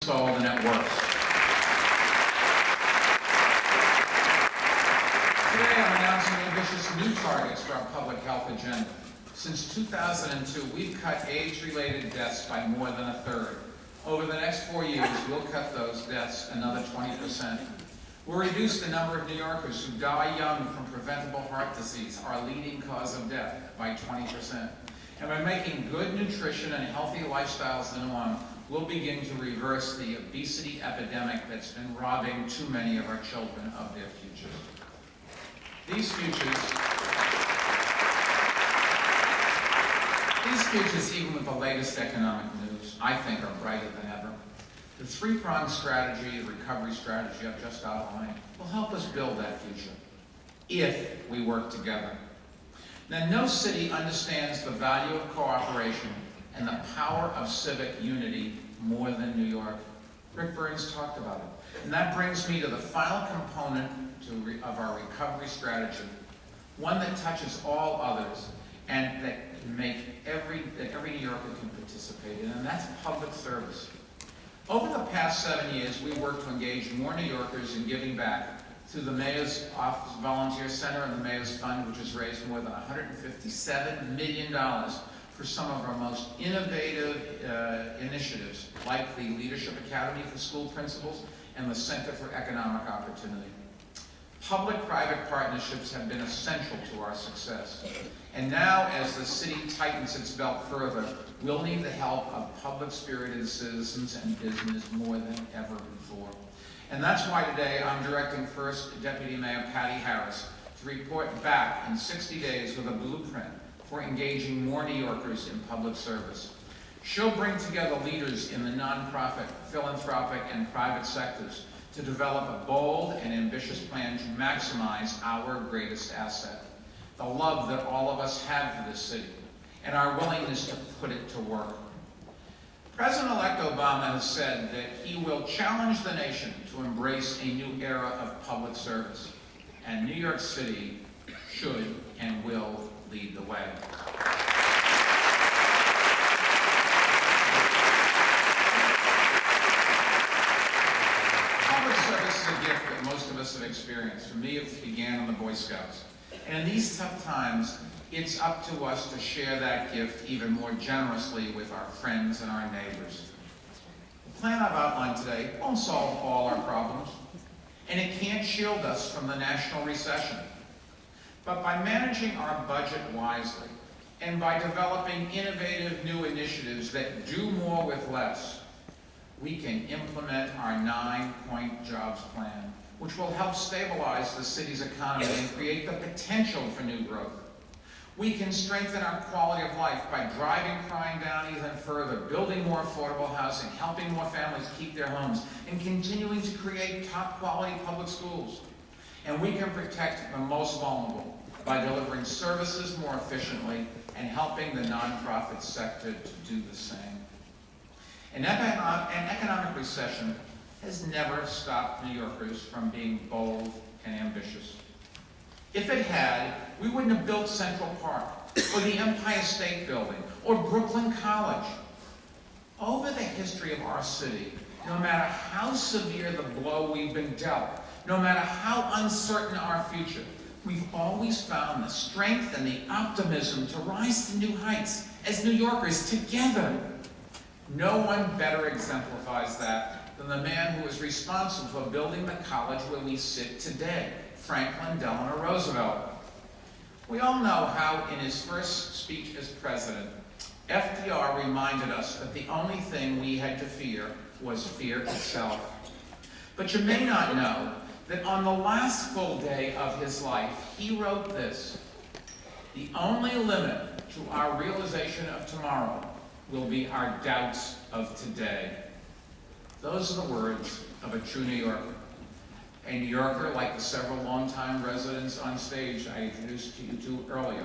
installed and it works. Today I'm announcing ambitious new targets for our public health agenda. Since 2002, we've cut age-related deaths by more than a third. Over the next 4 years, we'll cut those deaths another 20%. We'll reduce the number of New Yorkers who die young from preventable heart disease, our leading cause of death, by 20%. And by making good nutrition and healthy lifestyles the norm, we'll begin to reverse the obesity epidemic that's been robbing too many of our children of their futures. These futures, even with the latest economic news, I think are brighter than ever. The three-pronged strategy, the recovery strategy I've just outlined, will help us build that future, if we work together. Now, no city understands the value of cooperation and the power of civic unity more than New York. Rick Burns talked about it. And that brings me to the final component of our recovery strategy, one that touches all others and that every New Yorker can participate in, and that's public service. Over the past 7 years, we worked to engage more New Yorkers in giving back through the Mayor's Office Volunteer Center and the Mayor's Fund, which has raised more than $157 million for some of our most innovative initiatives, like the Leadership Academy for School Principals and the Center for Economic Opportunity. Public-private partnerships have been essential to our success. And now, as the city tightens its belt further, we'll need the help of public-spirited citizens and business more than ever before. And that's why today I'm directing First Deputy Mayor Patty Harris to report back in 60 days with a blueprint for engaging more New Yorkers in public service. She'll bring together leaders in the nonprofit, philanthropic, and private sectors to develop a bold and ambitious plan to maximize our greatest asset, the love that all of us have for this city, and our willingness to put it to work. President-elect Obama has said that he will challenge the nation to embrace a new era of public service, and New York City should and will lead the way. Public service is a gift that most of us have experienced. For me, it began in the Boy Scouts. And in these tough times, it's up to us to share that gift even more generously with our friends and our neighbors. The plan I've outlined today won't solve all our problems, and it can't shield us from the national recession. But by managing our budget wisely, and by developing innovative new initiatives that do more with less, we can implement our 9-point jobs plan, which will help stabilize the city's economy and create the potential for new growth. We can strengthen our quality of life by driving crime down even further, building more affordable housing, helping more families keep their homes, and continuing to create top-quality public schools. And we can protect the most vulnerable by delivering services more efficiently and helping the nonprofit sector to do the same. An economic recession has never stopped New Yorkers from being bold and ambitious. If it had, we wouldn't have built Central Park, or the Empire State Building, or Brooklyn College. Over the history of our city, no matter how severe the blow we've been dealt, no matter how uncertain our future, we've always found the strength and the optimism to rise to new heights as New Yorkers together. No one better exemplifies that than the man who was responsible for building the college where we sit today, Franklin Delano Roosevelt. We all know how in his first speech as president, FDR reminded us that the only thing we had to fear was fear itself. But you may not know that on the last full day of his life, he wrote this: "The only limit to our realization of tomorrow will be our doubts of today." Those are the words of a true New Yorker. A New Yorker like the several longtime residents on stage I introduced you to earlier.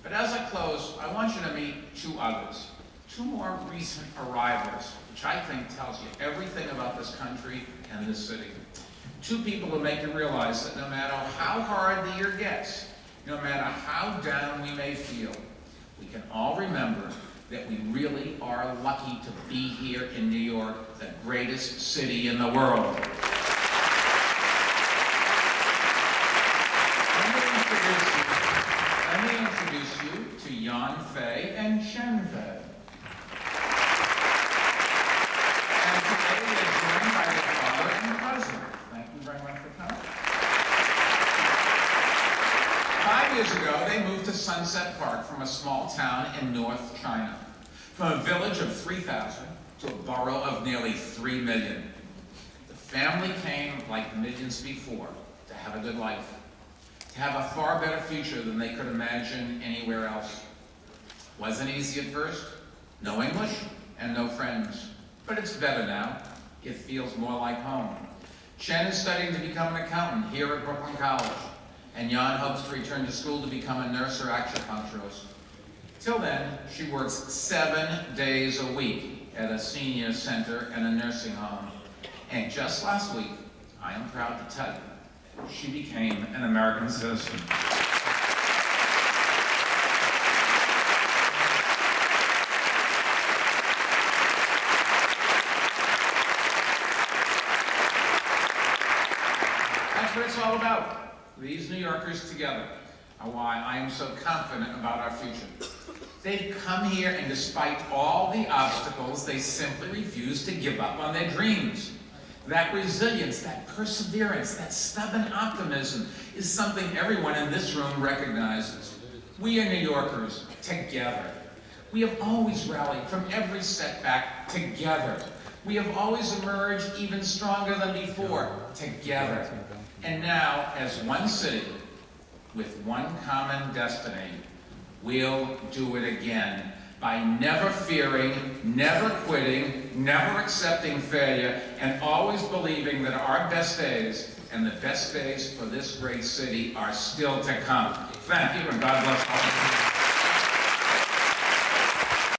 But as I close, I want you to meet two others, two more recent arrivals, which I think tells you everything about this country and this city. Two people who make you realize that no matter how hard the year gets, no matter how down we may feel, we can all remember that we really are lucky to be here in New York, the greatest city in the world. Let me introduce you to Yan Fei and Shen Fei. And today we are joined by their father and cousin. Thank you very much for coming. 5 years ago, they moved to Sunset Park from a small town in North China, from a village of 3,000 to a borough of nearly 3 million. The family came, like millions before, to have a good life, to have a far better future than they could imagine anywhere else. Wasn't easy at first, no English and no friends, but it's better now. It feels more like home. Shen is studying to become an accountant here at Brooklyn College, and Yan hopes to return to school to become a nurse or acupuncturist. Till then, she works 7 days a week at a senior center and a nursing home. And just last week, I am proud to tell you, she became an American citizen. That's what it's all about. These New Yorkers together are why I am so confident about our future. They've come here, and despite all the obstacles, they simply refuse to give up on their dreams. That resilience, that perseverance, that stubborn optimism is something everyone in this room recognizes. We are New Yorkers together. We have always rallied from every setback together. We have always emerged even stronger than before together. And now, as one city with one common destiny, we'll do it again by never fearing, never quitting, never accepting failure, and always believing that our best days and the best days for this great city are still to come. Thank you, and God bless all of you.